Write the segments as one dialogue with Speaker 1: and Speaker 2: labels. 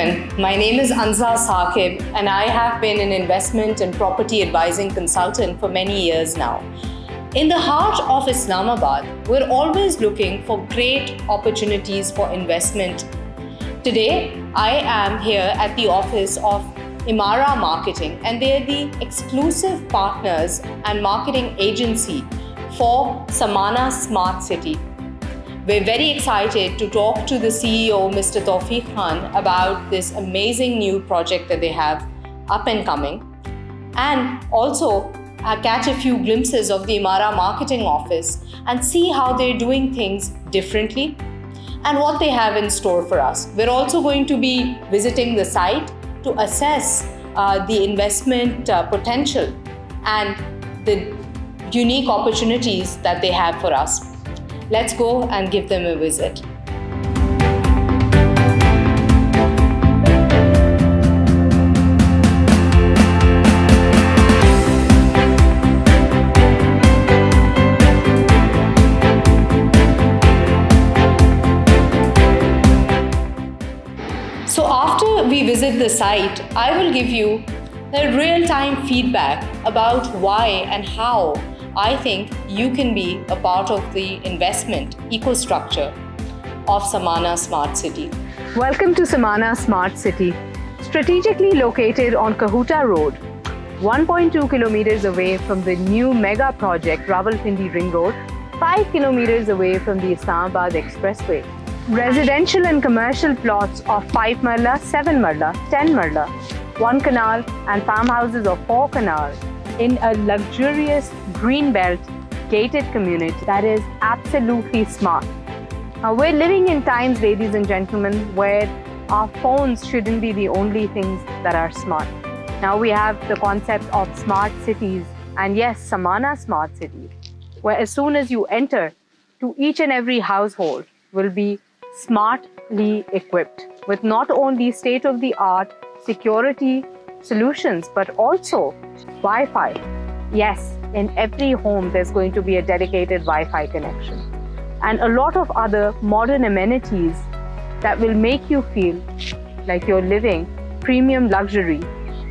Speaker 1: gentlemen, my name is Anza Saqib and I have been an investment and property advising consultant for many years now. In the heart of Islamabad, we're always looking for great opportunities for investment. Today, I am here at the office of Imara Marketing, and they're the exclusive partners and marketing agency for Samana Smart City. We're very excited to talk to the CEO, Mr. Tawfiq Khan, about this amazing new project that they have up and coming, and also catch a few glimpses of the Imara marketing office and see how they're doing things differently and what they have in store for us. We're also going to be visiting the site to assess the investment potential and the unique opportunities that they have for us. Let's go and give them a visit. So after we visit the site, I will give you the real-time feedback about why and how I think you can be a part of the investment ecostructure of Samana Smart City.
Speaker 2: Welcome to Samana Smart City, strategically located on Kahuta Road, 1.2 kilometers away from the new mega project Rawalpindi Ring Road, 5 kilometers away from the Islamabad Expressway. Residential and commercial plots of 5 marla, 7 marla, 10 marla, 1 canal and farmhouses of 4 canals in a luxurious green belt gated community that is absolutely smart. We're living in times, ladies and gentlemen, where our phones shouldn't be the only things that are smart. Now we have the concept of smart cities, and yes, Samana Smart City, where as soon as you enter, to each and every household will be smartly equipped with not only state-of-the-art security solutions, but also Wi-Fi. Yes, in every home there's going to be a dedicated Wi-Fi connection and a lot of other modern amenities that will make you feel like you're living premium luxury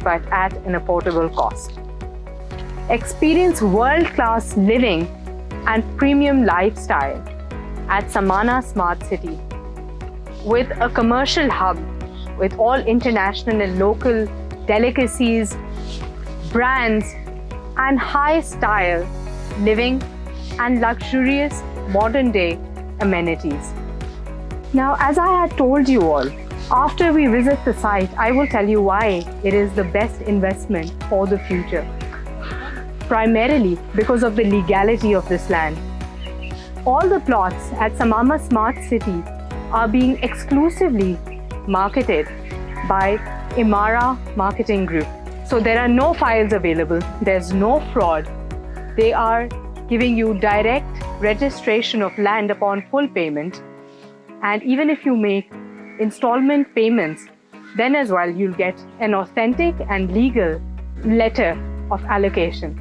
Speaker 2: but at an affordable cost. Experience world-class living and premium lifestyle at Samana Smart City with a commercial hub with all international and local delicacies, brands, and high-style living and luxurious modern-day amenities. Now, as I had told you all, after we visit the site, I will tell you why it is the best investment for the future. Primarily because of the legality of this land. All the plots at Samana Smart City are being exclusively marketed by Imara Marketing Group. So there are no files available, there's no fraud. They are giving you direct registration of land upon full payment. And even if you make installment payments, then as well you'll get an authentic and legal letter of allocation.